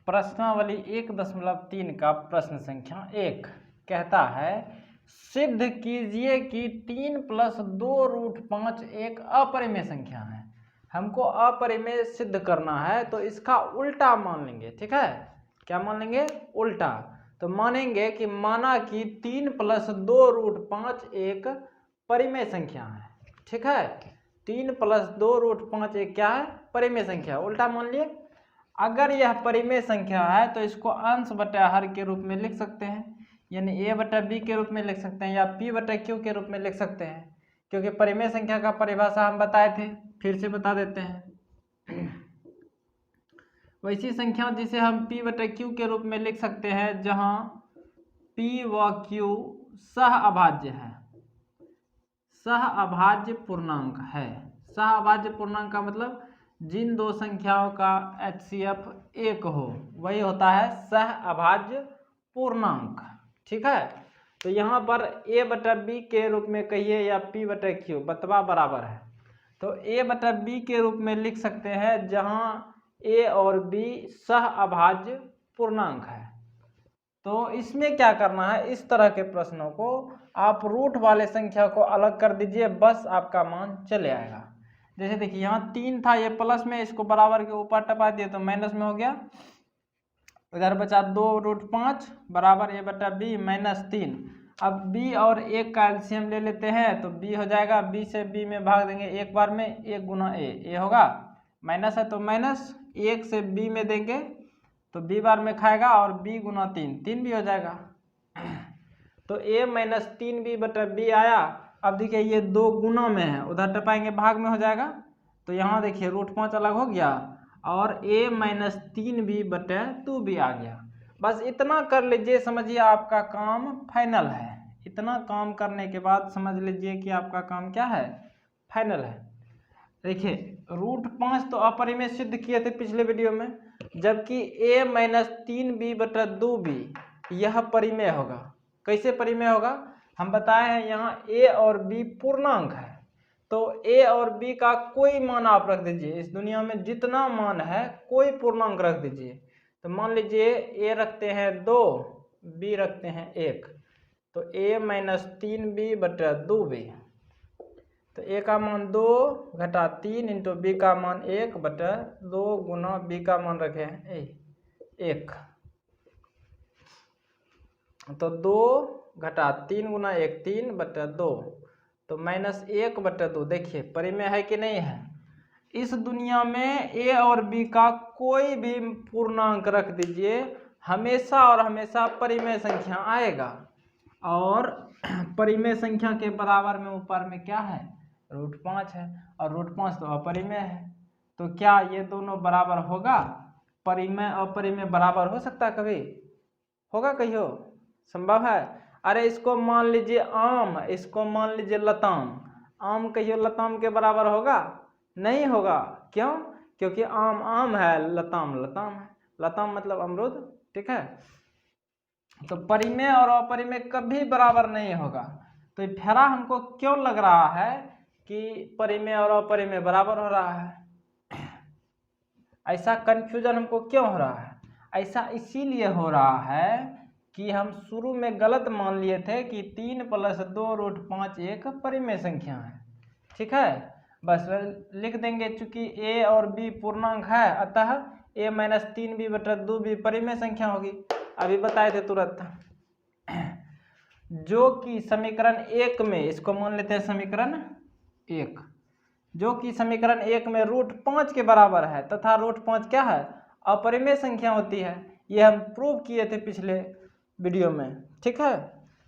प्रश्नावली 1.3 का प्रश्न संख्या 1 कहता है सिद्ध कीजिए कि 3 + 2√5 एक अपरिमेय संख्या है। हमको अपरिमेय सिद्ध करना है तो इसका उल्टा मान लेंगे। ठीक है, क्या मान लेंगे? उल्टा। तो मानेंगे कि माना कि 3 + 2√5 एक परिमेय संख्या है। ठीक है, 3 + 2√5 एक क्या है? परिमेय संख्या। उल्टा मान लिए। अगर यह परिमेय संख्या है तो इसको अंश बटा हर के रूप में लिख सकते हैं, यानी a/b के रूप में लिख सकते हैं या p/q के रूप में लिख सकते हैं, क्योंकि परिमेय संख्या का परिभाषा हम बताए थे, फिर से बता देते हैं। वैसी संख्या जिसे हम p/q के रूप में लिख सकते हैं जहां p व q सह अभाज्य है, सह अभाज्य पूर्णांक है। सह अभाज्य पूर्णांक का मतलब जिन दो संख्याओं का HCF 1 हो वही होता है सह अभाज्य पूर्णांक। ठीक है, तो यहाँ पर a/b के रूप में कहिए या p/q बतवा बराबर है, तो a/b के रूप में लिख सकते हैं जहाँ a और b सह अभाज्य पूर्णांक है। तो इसमें क्या करना है, इस तरह के प्रश्नों को आप रूट वाले संख्या को अलग कर दीजिए, बस आपका मान चले आएगा। जैसे देखिए यहाँ 3 था, ये प्लस में, इसको बराबर के ऊपर टपा दिए तो माइनस में हो गया। इधर बचा 2√5 बराबर a/b -3। अब b और 1 का एलसीएम ले लेते हैं तो b हो जाएगा, b से b में भाग देंगे एक बार में, 1 × a होगा, माइनस है तो माइनस, 1 से b में देंगे तो b बार में खाएगा और b × 3 3 भी हो जाएगा। तो a - 3b/b आया। अब देखिए ये 2 गुना में है, उधर टपाएंगे भाग में हो जाएगा, तो यहाँ देखिए √5 अलग हो गया और a - 3b/2b आ गया। बस इतना कर लीजिए, समझिए आपका काम फाइनल है। इतना काम करने के बाद समझ लीजिए कि आपका काम क्या है? फाइनल है। देखिए √5 तो अपरिमेय सिद्ध किए थे पिछले वीडियो में, जबकि a - 3b/2b यह परिमेय होगा। कैसे परिमेय होगा? हम बताए हैं यहाँ a और b पूर्णांक है, तो a और b का कोई मान आप रख दीजिए, इस दुनिया में जितना मान है कोई पूर्णांक रख दीजिए। तो मान लीजिए a रखते हैं 2, b रखते हैं 1, तो a - 3b/2b, तो a का मान 2 घटा 3 इंटू b का मान 1/2 गुना b का मान रखे हैं 1, तो 2 घटा 3 गुना 1 3/2, तो -1/2। देखिए परिमेय है कि नहीं है? इस दुनिया में a और b का कोई भी पूर्णांक रख दीजिए, हमेशा और हमेशा परिमेय संख्या आएगा। और परिमेय संख्या के बराबर में ऊपर में क्या है? √5 है, और √5 तो अपरिमेय है। तो क्या ये दोनों बराबर होगा? परिमेय अपरिमेय बराबर हो सकता है? कभी होगा? कहियो संभव है? अरे इसको मान लीजिए आम, इसको मान लीजिए लताम, आम कहियो लताम के बराबर होगा? नहीं होगा। क्यों? क्योंकि आम आम है, लताम लताम है। लताम मतलब अमरूद। ठीक है, तो परिमेय और अपरिमेय कभी बराबर नहीं होगा। तो ये फेरा हमको क्यों लग रहा है कि परिमेय और अपरिमेय बराबर हो रहा है? ऐसा कंफ्यूजन हमको क्यों हो रहा है? ऐसा इसीलिए हो रहा है कि हम शुरू में गलत मान लिए थे कि 3 + 2√5 एक परिमेय संख्या है। ठीक है, बस लिख देंगे, चूंकि a और b पूर्णांक है अतः a - 3b/2b परिमेय संख्या होगी। अभी बताए थे तुरंत, जो कि समीकरण 1 में, इसको मान लेते हैं समीकरण 1, जो कि समीकरण 1 में √5 के बराबर है तथा √5 क्या है? अपरिमेय संख्या होती है। ये हम प्रूव किए थे पिछले वीडियो में। ठीक है,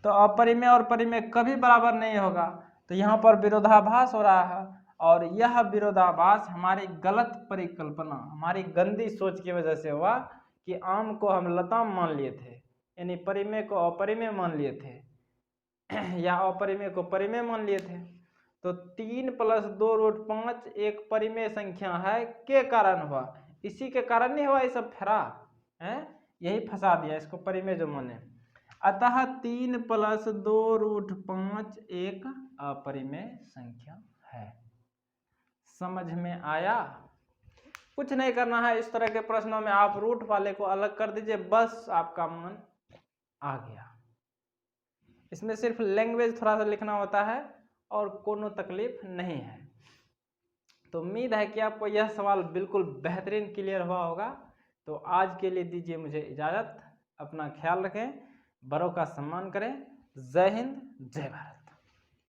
तो अपरिमेय और परिमेय कभी बराबर नहीं होगा। तो यहाँ पर विरोधाभास हो रहा है, और यह विरोधाभास हमारी गलत परिकल्पना, हमारी गंदी सोच की वजह से हुआ कि आम को हम लताम मान लिए थे, यानी परिमेय को अपरिमेय मान लिए थे या अपरिमेय को परिमेय मान लिए थे। तो 3 + 2√5 एक परिमेय संख्या है के कारण हुआ, इसी के कारण नहीं हुआ ये सब फेरा है, यही फंसा दिया इसको परिमेय जो माने। अतः 3 + 2√5 एक अपरिमेय संख्या है। समझ में आया? कुछ नहीं करना है। इस तरह के प्रश्नों में आप रूट वाले को अलग कर दीजिए, बस आपका मन आ गया। इसमें सिर्फ लैंग्वेज थोड़ा सा लिखना होता है और कोनो तकलीफ नहीं है। तो उम्मीद है कि आपको यह सवाल बिल्कुल बेहतरीन क्लियर हुआ होगा। तो आज के लिए दीजिए मुझे इजाज़त। अपना ख्याल रखें, बड़ों का सम्मान करें। जय हिंद, जय भारत।